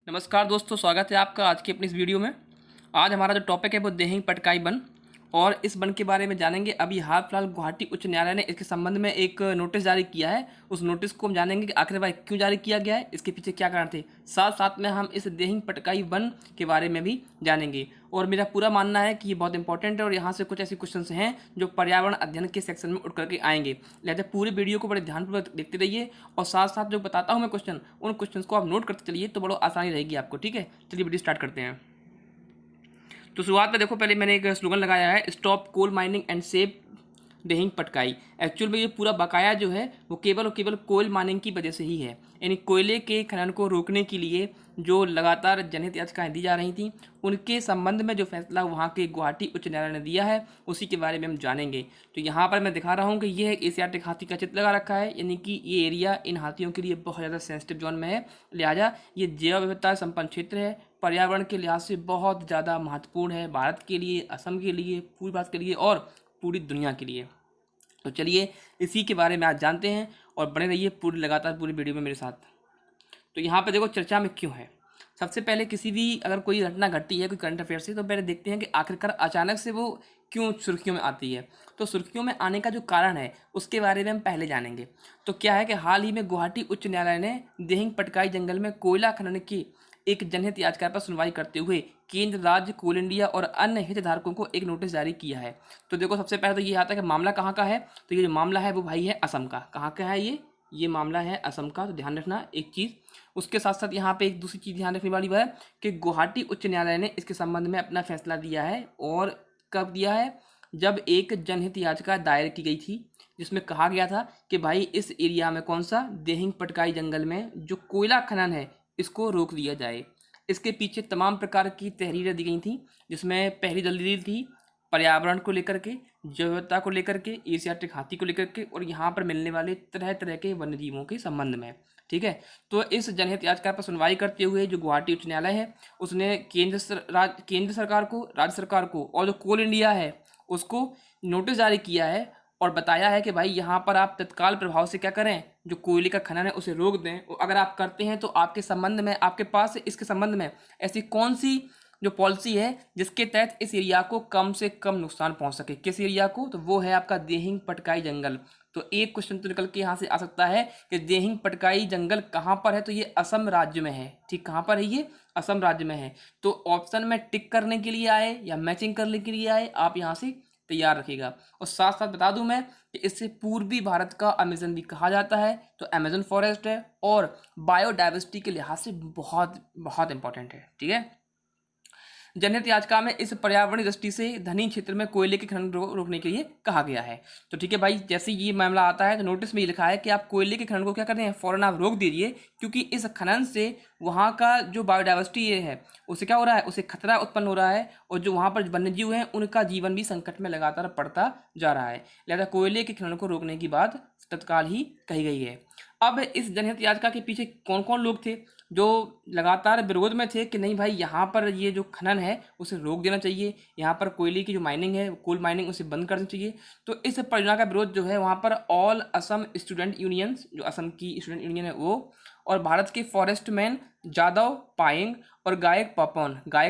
नमस्कार दोस्तों, स्वागत है आपका आज की अपनी इस वीडियो में। आज हमारा जो टॉपिक है वो देहिंग पटकाई वन, और इस वन के बारे में जानेंगे। अभी हाल फिलहाल गुवाहाटी उच्च न्यायालय ने इसके संबंध में एक नोटिस जारी किया है। उस नोटिस को हम जानेंगे कि आखिर वह क्यों जारी किया गया है, इसके पीछे क्या कारण थे। साथ साथ में हम इस देहिंग पटकाई वन के बारे में भी जानेंगे। और मेरा पूरा मानना है कि ये बहुत इंपॉर्टेंट है और यहाँ से कुछ ऐसे क्वेश्चन हैं जो पर्यावरण अध्ययन के सेक्शन में उठ करके आएंगे। लिहाजा पूरी वीडियो को बड़े ध्यानपूर्वक देखते रहिए, और साथ साथ जो बताता हूँ मैं क्वेश्चन, उन क्वेश्चन को आप नोट करते चलिए तो बड़ा आसानी रहेगी आपको। ठीक है, चलिए वीडियो स्टार्ट करते हैं। तो शुरुआत में देखो, पहले मैंने एक स्लोगन लगाया है, stop coal mining and save Dehing Patkai. Actual में ये पूरा बकाया जो है वो केवल और केवल कोयल माइनिंग की वजह से ही है। यानी कोयले के खनन को रोकने के लिए जो लगातार जनहित याचिकाएं दी जा रही थी, उनके संबंध में जो फैसला वहाँ के गुवाहाटी उच्च न्यायालय ने दिया है, उसी के बारे में हम जानेंगे। तो यहाँ पर मैं दिखा रहा हूँ कि यह एक एशियाटिक हाथी का चित्र लगा रखा है, यानी कि ये एरिया इन हाथियों के लिए बहुत ज़्यादा सेंसिटिव जोन में है। लिहाजा ये जैव विविधता संपन्न क्षेत्र है, पर्यावरण के लिहाज से बहुत ज़्यादा महत्वपूर्ण है, भारत के लिए, असम के लिए, पूरी भारत के लिए और पूरी दुनिया के लिए। तो चलिए इसी के बारे में आज जानते हैं, और बने रहिए पूरी लगातार पूरी वीडियो में मेरे साथ। तो यहाँ पे देखो चर्चा में क्यों है। सबसे पहले किसी भी अगर कोई घटना घटती है कोई करंट अफेयर से, तो पहले देखते हैं कि आखिरकार अचानक से वो क्यों सुर्खियों में आती है। तो सुर्खियों में आने का जो कारण है उसके बारे में हम पहले जानेंगे। तो क्या है कि हाल ही में गुवाहाटी उच्च न्यायालय ने देहिंग पटकाई जंगल में कोयला खनन की एक जनहित याचिका पर सुनवाई करते हुए केंद्र, राज्य, कोल इंडिया और अन्य हितधारकों को एक नोटिस जारी किया है। तो देखो सबसे पहले तो ये आता है कि मामला कहाँ का है। तो ये जो मामला है वो भाई है असम का। कहाँ का है ये मामला है असम का। तो ध्यान रखना एक चीज़। उसके साथ साथ यहाँ पे एक दूसरी चीज़ ध्यान रखने वाली है कि गुवाहाटी उच्च न्यायालय ने इसके संबंध में अपना फैसला दिया है। और कब दिया है? जब एक जनहित याचिका दायर की गई थी, जिसमें कहा गया था कि भाई इस एरिया में कौन सा देहिंग पटकाई जंगल में जो कोयला खनन है इसको रोक दिया जाए। इसके पीछे तमाम प्रकार की तहरीरें दी गई थी, जिसमें पहली दलील थी पर्यावरण को लेकर के, जैव विविधता को लेकर के, एशियाटिक हाथी को लेकर के, और यहाँ पर मिलने वाले तरह तरह के वन्य जीवों के संबंध में। ठीक है, तो इस जनहित याचिका पर सुनवाई करते हुए जो गुवाहाटी उच्च न्यायालय है उसने केंद्र सरकार को, राज्य सरकार को और जो कोल इंडिया है उसको नोटिस जारी किया है, और बताया है कि भाई यहाँ पर आप तत्काल प्रभाव से क्या करें, जो कोयले का खनन है उसे रोक दें। और अगर आप करते हैं तो आपके संबंध में, आपके पास इसके संबंध में ऐसी कौन सी जो पॉलिसी है जिसके तहत इस एरिया को कम से कम नुकसान पहुंच सके। किस एरिया को? तो वो है आपका देहिंग पटकाई जंगल। तो एक क्वेश्चन तो निकल के यहाँ से आ सकता है कि देहिंग पटकाई जंगल कहाँ पर है। तो ये असम राज्य में है। ठीक, कहाँ पर है ये? असम राज्य में है। तो ऑप्शन में टिक करने के लिए आए या मैचिंग करने के लिए आए, आप यहाँ से तैयार रखिएगा। और साथ साथ बता दूं मैं कि इसे पूर्वी भारत का अमेजन भी कहा जाता है। तो अमेजन फॉरेस्ट है और बायोडाइवर्सिटी के लिहाज से बहुत बहुत इंपॉर्टेंट है। ठीक है, जनहित याचिका में इस पर्यावरणीय दृष्टि से धनी क्षेत्र में कोयले के खनन रोकने के लिए कहा गया है। तो ठीक है भाई, जैसे ये मामला आता है तो नोटिस में ये लिखा है कि आप कोयले के खनन को क्या करते हैं, फौरन आप रोक दीजिए, क्योंकि इस खनन से वहाँ का जो बायोडाइवर्सिटी है उसे क्या हो रहा है, उसे खतरा उत्पन्न हो रहा है, और जो वहाँ पर वन्यजीव हैं उनका जीवन भी संकट में लगातार पड़ता जा रहा है। लिहाजा कोयले के खनन को रोकने की बात तत्काल ही कही गई है। अब इस जनहित याचिका के पीछे कौन कौन लोग थे जो लगातार विरोध में थे कि नहीं भाई यहाँ पर ये जो खनन है उसे रोक देना चाहिए, यहाँ पर कोयले की जो माइनिंग है, कोल माइनिंग, उसे बंद करना चाहिए। तो इस परियोजना का विरोध जो है वहाँ पर ऑल असम स्टूडेंट यूनियंस, जो असम की स्टूडेंट यूनियन है वो, और भारत के फॉरेस्ट मैन जादव पायेंग और गायक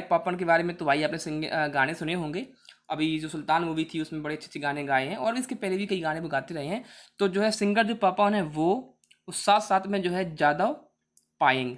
पापन के बारे में तो भाई आपने गाने सुने होंगे। अभी जो सुल्तान मूवी थी उसमें बड़े अच्छे अच्छे गाने गाए हैं, और इसके पहले भी कई गाने वो गाते रहे हैं। तो जो है सिंगर जो पापन है वो, उस साथ साथ में जो है जादव पायेंग,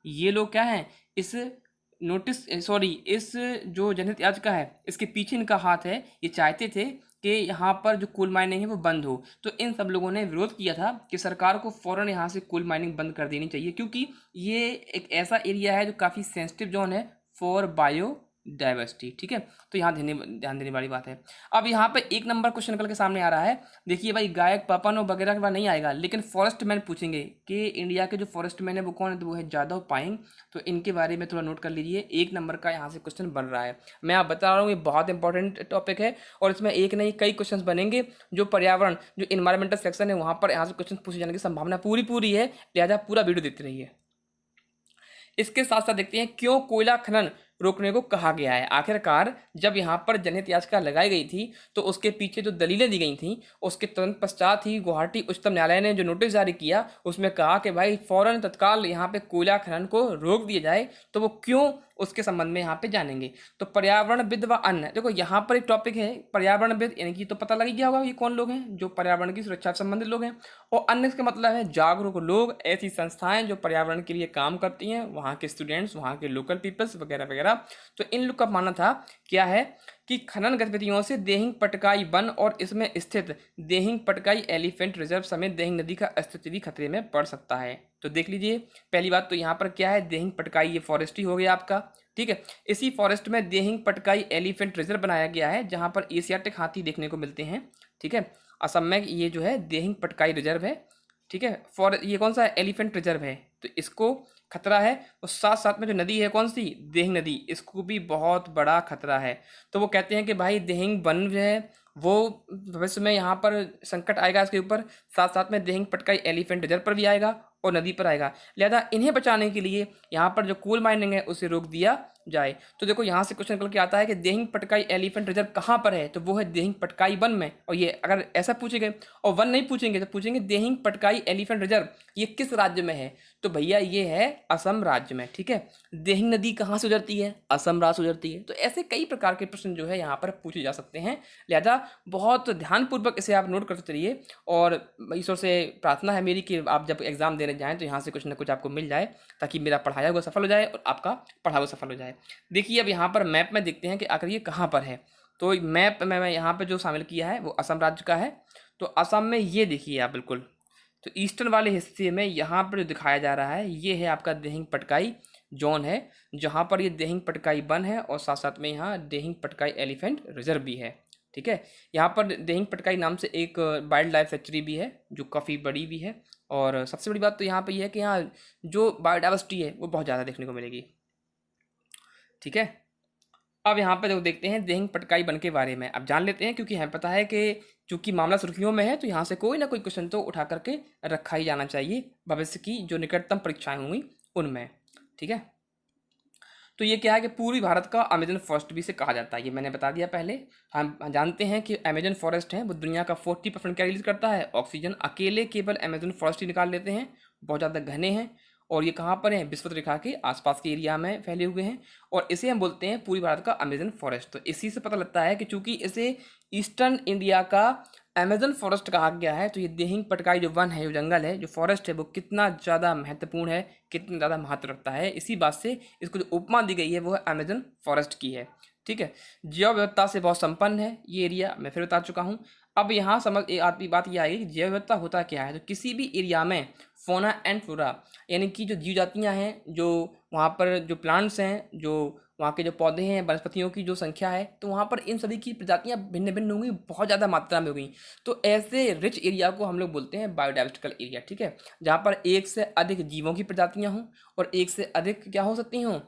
ये लोग क्या हैं, इस इस जो जनहित याचिका है इसके पीछे इनका हाथ है। ये चाहते थे कि यहाँ पर जो कोल माइनिंग है वो बंद हो। तो इन सब लोगों ने विरोध किया था कि सरकार को फौरन यहाँ से कोल माइनिंग बंद कर देनी चाहिए, क्योंकि ये एक ऐसा एरिया है जो काफ़ी सेंसिटिव जोन है फॉर बायो डाइवर्सिटी। ठीक है, तो यहाँ ध्यान देने वाली बात है। अब यहाँ पे एक नंबर क्वेश्चन निकल के सामने आ रहा है। देखिए भाई, गायक पापन और वगैरह के बाद नहीं आएगा, लेकिन फॉरेस्ट मैन पूछेंगे कि इंडिया के जो फॉरेस्ट मैन है वो कौन है, तो वो है जादव पायेंग। तो इनके बारे में थोड़ा नोट कर लीजिए, एक नंबर का यहाँ से क्वेश्चन बन रहा है। मैं आप बता रहा हूँ ये बहुत इंपॉर्टेंट टॉपिक है, और इसमें एक नहीं कई क्वेश्चन बनेंगे। जो पर्यावरण, जो इन्वायरमेंटल सेक्शन है वहाँ पर यहाँ से क्वेश्चन पूछे जाने की संभावना पूरी है। लिहाजा पूरा वीडियो देखते रहिए। इसके साथ साथ देखते हैं क्यों कोयला खनन रोकने को कहा गया है। आखिरकार जब यहाँ पर जनहित याचिका लगाई गई थी तो उसके पीछे जो दलीलें दी गई थी उसके तुरंत पश्चात ही गुवाहाटी उच्चतम न्यायालय ने जो नोटिस जारी किया उसमें कहा कि भाई फौरन तत्काल यहाँ पे कोयला खनन को रोक दिया जाए। तो वो क्यों, उसके संबंध में यहाँ पे जानेंगे। तो पर्यावरणविद व अन्य, देखो यहाँ पर एक टॉपिक है पर्यावरणविद, यानी कि तो पता लग गया होगा ये कौन लोग हैं, जो पर्यावरण की सुरक्षा से संबंधित लोग हैं। और अन्य इसका मतलब है जागरूक लोग, ऐसी संस्थाएं जो पर्यावरण के लिए काम करती हैं, वहाँ के स्टूडेंट्स, वहाँ के लोकल पीपल्स वगैरह वगैरह। तो इन लोग का मानना था क्या है कि खनन गतिविधियों से देहिंग पटकाई वन और इसमें स्थित देहिंग पटकाई एलिफेंट रिजर्व समेत देहिंग नदी का अस्तित्व भी खतरे में पड़ सकता है। तो देख लीजिए, पहली बात तो यहाँ पर क्या है, देहिंग पटकाई ये फॉरेस्ट ही हो गया आपका, ठीक है। इसी फॉरेस्ट में देहिंग पटकाई एलिफेंट रिजर्व बनाया गया है जहाँ पर एशियाटिक हाथी देखने को मिलते हैं, ठीक है। असम में ये जो है देहिंग पटकाई रिजर्व है, ठीक है। फॉर ये कौन सा एलिफेंट रिजर्व है, तो इसको खतरा है। और साथ साथ में जो नदी है कौन सी, देहिंग नदी, इसको भी बहुत बड़ा खतरा है। तो वो कहते हैं कि भाई देहिंग वन जो है वो भविष्य में यहाँ पर संकट आएगा इसके ऊपर, साथ साथ में देहिंग पटकाई एलिफेंट रिजर्व पर भी आएगा और नदी पर आएगा। लिहाजा इन्हें बचाने के लिए यहाँ पर जो कोल माइनिंग है उसे रोक दिया जाए। तो देखो यहाँ से क्वेश्चन निकल के आता है कि देहिंग पटकाई एलिफेंट रिजर्व कहाँ पर है, तो वो है देहिंग पटकाई वन में। और ये अगर ऐसा पूछेंगे और वन नहीं पूछेंगे तो पूछेंगे देहिंग पटकाई एलिफेंट रिजर्व ये किस राज्य में है, तो भैया ये है असम राज्य में, ठीक है। देहिंग नदी कहाँ से गुजरती है, असम राज्य से गुजरती है। तो ऐसे कई प्रकार के प्रश्न जो है यहाँ पर पूछे जा सकते हैं। लिहाजा बहुत ध्यानपूर्वक इसे आप नोट करते चलिए। और ईश्वर से प्रार्थना है मेरी कि आप जब एग्जाम देने जाएं तो यहाँ से कुछ ना कुछ आपको मिल जाए, ताकि मेरा पढ़ाया हुआ सफल हो जाए और आपका पढ़ा हुआ सफल हो जाए। देखिए अब यहाँ पर मैप में देखते हैं कि आखिर ये कहाँ पर है। तो मैप में मैं यहाँ पर जो शामिल किया है वो असम राज्य का है। तो असम में ये देखिए आप बिल्कुल, तो ईस्टर्न वाले हिस्से में यहाँ पर जो दिखाया जा रहा है ये है आपका देहिंग पटकाई जोन है, जहाँ पर ये देहिंग पटकाई वन है और साथ साथ में यहाँ देहिंग पटकाई एलिफेंट रिजर्व भी है, ठीक है। यहाँ पर देहिंग पटकाई नाम से एक वाइल्ड लाइफ सेंचुरी भी है जो काफ़ी बड़ी भी है। और सबसे बड़ी बात तो यहाँ पे ये है कि यहाँ जो बायोडाइवर्सिटी है वो बहुत ज़्यादा देखने को मिलेगी, ठीक है। अब यहाँ पे जो देखते हैं देहिंग पटकाई वन के बारे में अब जान लेते हैं, क्योंकि हमें पता है कि चूंकि मामला सुर्खियों में है तो यहाँ से कोई ना कोई क्वेश्चन तो उठा करके रखा ही जाना चाहिए भविष्य की जो निकटतम परीक्षाएं होंगी उनमें, ठीक है। तो ये क्या है कि पूर्वी भारत का अमेजन फॉरेस्ट भी से कहा जाता है, ये मैंने बता दिया पहले। हम जानते हैं कि अमेजन फॉरेस्ट है वो दुनिया का 40% क्या रिलीज करता है, ऑक्सीजन। अकेले केवल अमेजन फॉरेस्ट ही निकाल लेते हैं, बहुत ज़्यादा घने हैं। और ये कहाँ पर है, विषुवत रेखा के आसपास के एरिया में फैले हुए हैं। और इसे हम बोलते हैं पूर्वी भारत का अमेजन फॉरेस्ट। तो इसी से पता लगता है कि चूंकि इसे ईस्टर्न इंडिया का अमेजन फॉरेस्ट कहा गया है, तो ये देहिंग पटकाई जो वन है, जो जंगल है, जो फॉरेस्ट है, वो कितना ज़्यादा महत्वपूर्ण है, कितना ज़्यादा महत्व रखता है, इसी बात से इसको जो उपमा दी गई है वो है अमेजन फॉरेस्ट की है, ठीक है। जैव विविधता से बहुत संपन्न है ये एरिया, मैं फिर बता चुका हूँ। अब यहाँ समझ आती बात यह आएगी कि जैव विविधता होता क्या है। तो किसी भी एरिया में फोना एंड फ्लोरा, यानी कि जो जीव जातियाँ हैं, जो वहाँ पर जो प्लांट्स हैं, जो वहाँ के जो पौधे हैं, वनस्पतियों की जो संख्या है, तो वहाँ पर इन सभी की प्रजातियाँ भिन्न भिन्न होंगी, बहुत ज़्यादा मात्रा में होगी। तो ऐसे रिच एरिया को हम लोग बोलते हैं बायोडाइवर्सिटिकल एरिया, ठीक है। जहाँ पर एक से अधिक जीवों की प्रजातियाँ हों और एक से अधिक क्या हो सकती हों,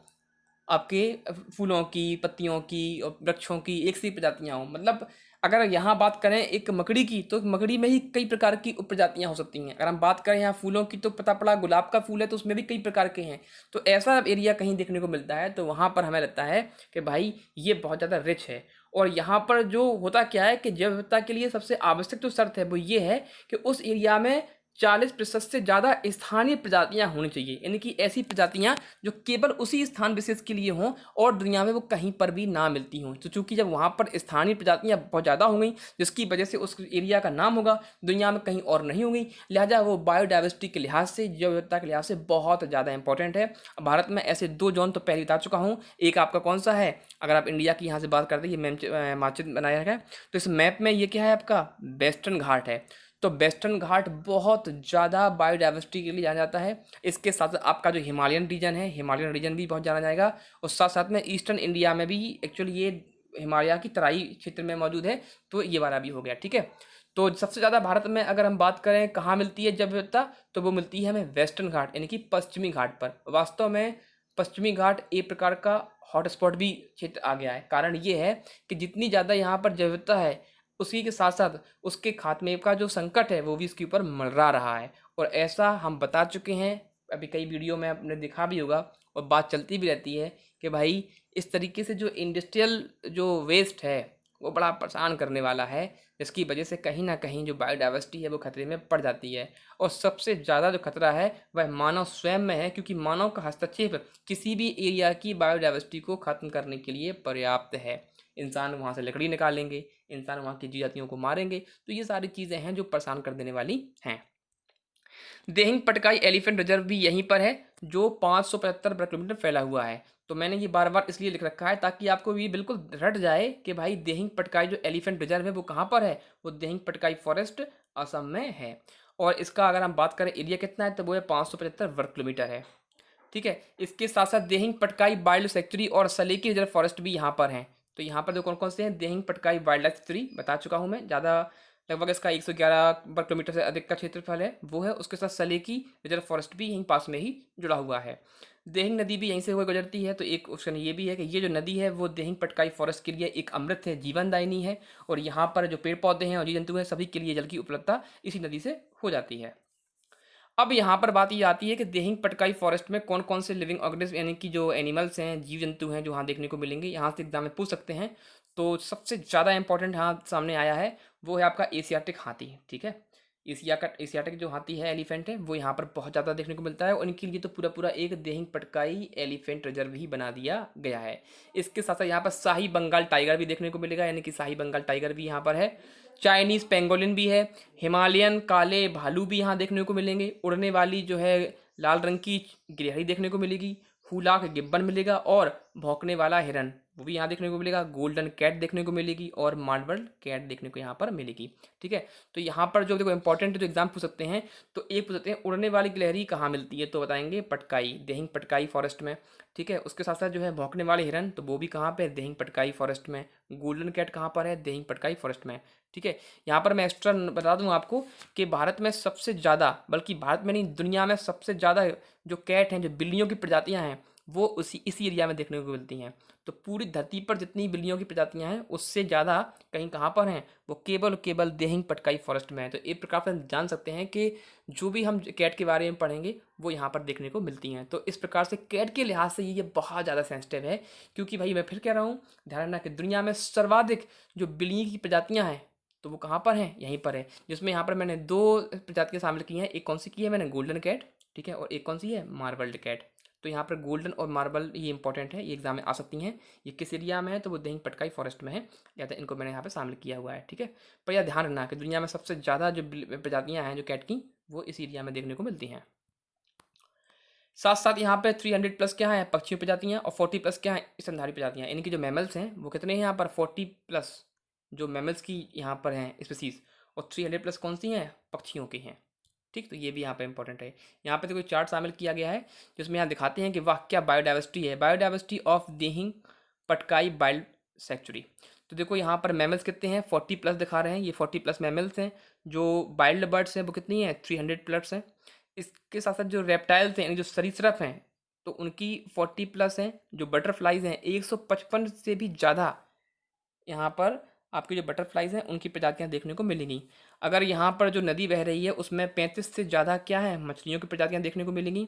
आपके फूलों की, पत्तियों की और वृक्षों की एक सी प्रजातियाँ हों। मतलब अगर यहाँ बात करें एक मकड़ी की, तो मकड़ी में ही कई प्रकार की उपप्रजातियाँ हो सकती हैं। अगर हम बात करें यहाँ फूलों की, तो पता पड़ा गुलाब का फूल है तो उसमें भी कई प्रकार के हैं। तो ऐसा एरिया कहीं देखने को मिलता है तो वहाँ पर हमें लगता है कि भाई ये बहुत ज़्यादा रिच है। और यहाँ पर जो होता क्या है कि जैव विविधता के लिए सबसे आवश्यक जो शर्त है वो ये है कि उस एरिया में 40% से ज़्यादा स्थानीय प्रजातियां होनी चाहिए, यानी कि ऐसी प्रजातियां जो केवल उसी स्थान विशेष के लिए हों और दुनिया में वो कहीं पर भी ना मिलती हों। तो चूंकि जब वहाँ पर स्थानीय प्रजातियां बहुत ज़्यादा हो गई, जिसकी वजह से उस एरिया का नाम होगा दुनिया में कहीं और नहीं होगी, लिहाजा वो बायोडाइवर्सिटी के लिहाज से, जैव विविधता के लिहाज से बहुत ज़्यादा इंपॉर्टेंट है। भारत में ऐसे 2 जोन तो पहले बता चुका हूँ। एक आपका कौन सा है, अगर आप इंडिया की यहाँ से बात करते हैं, ये मानचित्र बनाया है, तो इस मैप में ये क्या है, आपका वेस्टर्न घाट है। तो वेस्टर्न घाट बहुत ज़्यादा बायोडाइवर्सिटी के लिए जाना जाता है। इसके साथ साथ आपका जो हिमालयन रीजन है, हिमालयन रीजन भी बहुत जाना जाएगा। और साथ साथ में ईस्टर्न इंडिया में भी एक्चुअली ये हिमालय की तराई क्षेत्र में मौजूद है, तो ये वाला भी हो गया, ठीक है। तो सबसे ज़्यादा भारत में अगर हम बात करें कहाँ मिलती है जैव विविधता, तो वो मिलती है हमें वेस्टर्न घाट, यानी कि पश्चिमी घाट पर। वास्तव में पश्चिमी घाट एक प्रकार का हॉटस्पॉट भी क्षेत्र आ गया है। कारण ये है कि जितनी ज़्यादा यहाँ पर जैव विविधता है, उसी के साथ साथ उसके खात्मे का जो संकट है वो भी इसके ऊपर मंडरा रहा है। और ऐसा हम बता चुके हैं, अभी कई वीडियो में आपने देखा भी होगा, और बात चलती भी रहती है कि भाई इस तरीके से जो इंडस्ट्रियल जो वेस्ट है वो बड़ा परेशान करने वाला है, जिसकी वजह से कहीं ना कहीं जो बायोडाइवर्सिटी है वो खतरे में पड़ जाती है। और सबसे ज़्यादा जो खतरा है वह मानव स्वयं में है, क्योंकि मानव का हस्तक्षेप किसी भी एरिया की बायोडाइवर्सिटी को ख़त्म करने के लिए पर्याप्त है। इंसान वहाँ से लकड़ी निकालेंगे, इंसान वहाँ की जीव जातियों को मारेंगे, तो ये सारी चीज़ें हैं जो परेशान कर देने वाली हैं। देहिंग पटकाई एलिफेंट रिजर्व भी यहीं पर है, जो 575 वर्ग किलोमीटर फैला हुआ है। तो मैंने ये बार बार इसलिए लिख रखा है ताकि आपको ये बिल्कुल रट जाए कि भाई देहिंग पटकाई जो एलिफेंट रिजर्व है वो कहाँ पर है। वो देहिंग पटकाई फॉरेस्ट असम में है। और इसका अगर हम बात करें एरिया कितना है तो वो है 575 वर्ग किलोमीटर है। ठीक है, इसके साथ साथ देहिंग पटकाई वाइल्ड सेंचुरी और सलेकी रिजर्व फॉरेस्ट भी यहाँ पर हैं। तो यहाँ पर जो कौन कौन से हैं, Dehing Patkai wild life sanctuary बता चुका हूँ मैं, ज़्यादा लगभग इसका 111 वर्ग किलोमीटर से अधिक का क्षेत्रफल है वो है। उसके साथ सलेकी रिजर्व फॉरेस्ट भी यहीं पास में ही जुड़ा हुआ है। देहिंग नदी भी यहीं से होकर गुजरती है। तो एक ऑप्शन ये भी है कि ये जो नदी है वो देहिंग पटकाई फॉरेस्ट के लिए एक अमृत है, जीवनदायिनी है। और यहाँ पर जो पेड़ पौधे हैं और जीव जंतु हैं सभी के लिए जल की उपलब्धता इसी नदी से हो जाती है। अब यहाँ पर बात ये आती है कि देहिंग पटकाई फॉरेस्ट में कौन कौन से लिविंग ऑर्गेनिज्म यानी कि जो एनिमल्स हैं, जीव जंतु हैं जो वहाँ देखने को मिलेंगे, यहाँ से एग्जाम में पूछ सकते हैं। तो सबसे ज़्यादा इंपॉर्टेंट यहाँ सामने आया है वो है आपका एशियाटिक हाथी। ठीक है, एशियाटिक जो हाथी है, एलिफेंट है, वो यहाँ पर बहुत ज़्यादा देखने को मिलता है और इनके लिए तो पूरा पूरा एक देहिंग पटकाई एलिफेंट रिजर्व ही बना दिया गया है। इसके साथ साथ यहाँ पर शाही बंगाल टाइगर भी देखने को मिलेगा, यानी कि शाही बंगाल टाइगर भी यहाँ पर है। चाइनीज़ पेंगोलिन भी है। हिमालयन काले भालू भी यहाँ देखने को मिलेंगे। उड़ने वाली जो है लाल रंग की गिलहरी देखने को मिलेगी। हुलाक गिब्बन मिलेगा और भौंकने वाला हिरन वो भी यहाँ देखने को मिलेगा। गोल्डन कैट देखने को मिलेगी और मार्बल कैट देखने को यहाँ पर मिलेगी। ठीक है, तो यहाँ पर जो देखो इंपॉर्टेंट जो एग्जाम पूछ सकते हैं, तो एक पूछ सकते हैं उड़ने वाली गिलहरी कहाँ मिलती है, तो बताएंगे पटकाई, देहिंग पटकाई फॉरेस्ट में। ठीक है, उसके साथ साथ जो है भौंकने वाले हिरन तो वो भी कहाँ पे, देहिंग पटकाई फॉरेस्ट में। गोल्डन कैट कहाँ पर है, देहिंग पटकाई फॉरेस्ट में। ठीक है, यहाँ पर मैं एक्स्ट्रा बता दूं आपको कि भारत में सबसे ज़्यादा, बल्कि भारत में नहीं दुनिया में सबसे ज़्यादा जो कैट हैं, जो बिल्लियों की प्रजातियाँ हैं, वो इसी एरिया में देखने को मिलती हैं। तो पूरी धरती पर जितनी बिल्लियों की प्रजातियां हैं उससे ज़्यादा कहीं कहाँ पर हैं, वो केवल केवल देहिंग पटकाई फॉरेस्ट में है। तो एक प्रकार से हम जान सकते हैं कि जो भी हम कैट के बारे में पढ़ेंगे वो यहाँ पर देखने को मिलती हैं। तो इस प्रकार से कैट के लिहाज से ये बहुत ज़्यादा सेंसिटिव है, क्योंकि भाई मैं फिर कह रहा हूँ, ध्यान रखना कि दुनिया में सर्वाधिक जो बिल्ली की प्रजातियाँ हैं तो वो कहाँ पर हैं, यहीं पर है। जिसमें यहाँ पर मैंने दो प्रजातियाँ शामिल की हैं। एक कौन सी की है मैंने, गोल्डन कैट। ठीक है, और एक कौन सी है, मार्बल्ड कैट। तो यहाँ पर गोल्डन और मार्बल ये इंपॉर्टेंट है, ये एग्जाम में आ सकती हैं। ये किस एरिया में है, तो वो देहिंग पटकाई फॉरेस्ट में है, या तो इनको मैंने यहाँ पे शामिल किया हुआ है। ठीक है, पर यह ध्यान रखना कि दुनिया में सबसे ज़्यादा जो प्रजातियाँ हैं जो कैट की, वो इस एरिया में देखने को मिलती हैं। साथ साथ यहाँ पे 300 प्लस क्या है, पक्षियों प्रजातियाँ, और 40 प्लस क्या है, स्तनधारी प्रजातियाँ। इनकी जो मैमल्स हैं वो कितने हैं यहाँ पर, 40 प्लस जो मैमल्स की यहाँ पर हैं स्पीसीज, और 300 प्लस कौन सी हैं, पक्षियों की हैं। ठीक, तो ये भी यहाँ पे इंपॉर्टेंट है। यहाँ पे तो कोई चार्ट शामिल किया गया है जिसमें यहाँ दिखाते हैं कि वाह क्या बायोडाइवर्सिटी है, biodiversity of Dehing Patkai wild sanctuary. तो देखो यहाँ पर मैमल्स कितने हैं, 40 प्लस दिखा रहे हैं, ये 40 प्लस मैमल्स हैं। जो वाइल्ड बर्ड्स हैं वो कितनी हैं, 300 प्लस हैं। इसके साथ साथ जो रेप्टाइल्स हैं यानी जो सरीसृप हैं तो उनकी 40 प्लस हैं। जो बटरफ्लाइज हैं 155 से भी ज़्यादा यहाँ पर आपकी जो बटरफ्लाइज हैं उनकी प्रजातियाँ देखने को मिलेंगी। अगर यहाँ पर जो नदी बह रही है उसमें 35 से ज़्यादा क्या है, मछलियों की प्रजातियाँ देखने को मिलेंगी।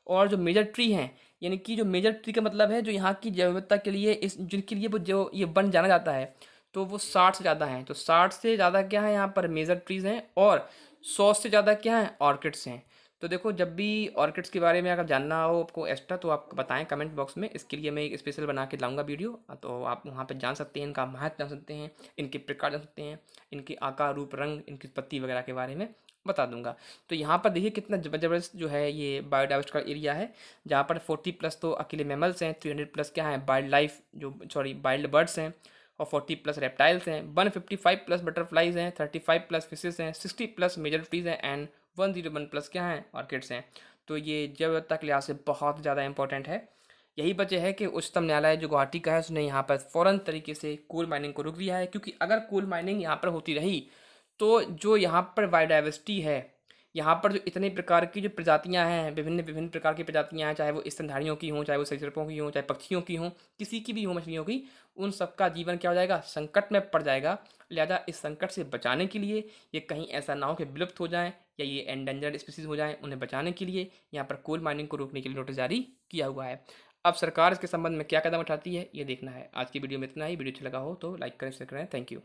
और जो मेजर ट्री हैं, यानी कि जो मेजर ट्री का मतलब है जो यहाँ की जैव विविधता के लिए इस जिनके लिए वो जो ये वन जाना जाता है, तो वो 60 से ज़्यादा हैं। तो 60 से ज़्यादा क्या है यहाँ पर मेजर ट्रीज़ हैं, और 100 से ज़्यादा क्या है, ऑर्किड्स हैं। तो देखो जब भी ऑर्किड्स के बारे में अगर जानना हो आपको एक्स्ट्रा, तो आप बताएं कमेंट बॉक्स में, इसके लिए मैं एक स्पेशल बना के लाऊंगा वीडियो। तो आप वहाँ पे जान सकते हैं, इनका महत्व जान सकते हैं, इनके प्रकार जान सकते हैं, इनके आकार रूप रंग, इनकी पत्ती वगैरह के बारे में बता दूंगा। तो यहाँ पर देखिए कितना ज़बरदस्त जो है ये बायोडाइवर्सिटी का एरिया है, जहाँ पर 40 प्लस तो अकेले मैमल्स हैं, 300 प्लस क्या है वाइल्ड लाइफ जो वाइल्ड बर्ड्स हैं, और 40 प्लस रेप्टाइल्स हैं, 155 प्लस बटरफ्लाइज हैं, 35 प्लस फिशेस हैं, 60 प्लस मेजर ट्रीज हैं, एंड 101 प्लस क्या हैं, ऑर्किड्स हैं। तो ये जैव विविधता के लिहाज से बहुत ज़्यादा इंपॉर्टेंट है। यही वजह है कि उच्चतम न्यायालय जो गुवाहाटी का है उसने यहाँ पर फ़ौरन तरीके से कोल माइनिंग को रोक दिया है, क्योंकि अगर कोल माइनिंग यहाँ पर होती रही तो जो यहाँ पर बायोडाइवर्सिटी है यहाँ पर जो इतने प्रकार की जो प्रजातियाँ हैं, विभिन्न विभिन्न प्रकार की प्रजातियाँ हैं, चाहे वो स्तनधारियों की हों, चाहे वो सरीसृपों की हों, चाहे पक्षियों की हों, किसी की भी हो मछलियों की, उन सबका जीवन क्या हो जाएगा, संकट में पड़ जाएगा। लिहाजा इस संकट से बचाने के लिए, ये कहीं ऐसा ना हो कि विलुप्त हो जाएँ या ये एंडेंजर्ड स्पीशीज़ हो जाएँ, उन्हें बचाने के लिए यहाँ पर कोल माइनिंग को रोकने के लिए नोटिस जारी किया हुआ है। अब सरकार इसके संबंध में क्या कदम उठाती है, ये देखना है। आज की वीडियो में इतना ही। वीडियो अच्छा लगा हो तो लाइक करें, शेयर करें। Thank you.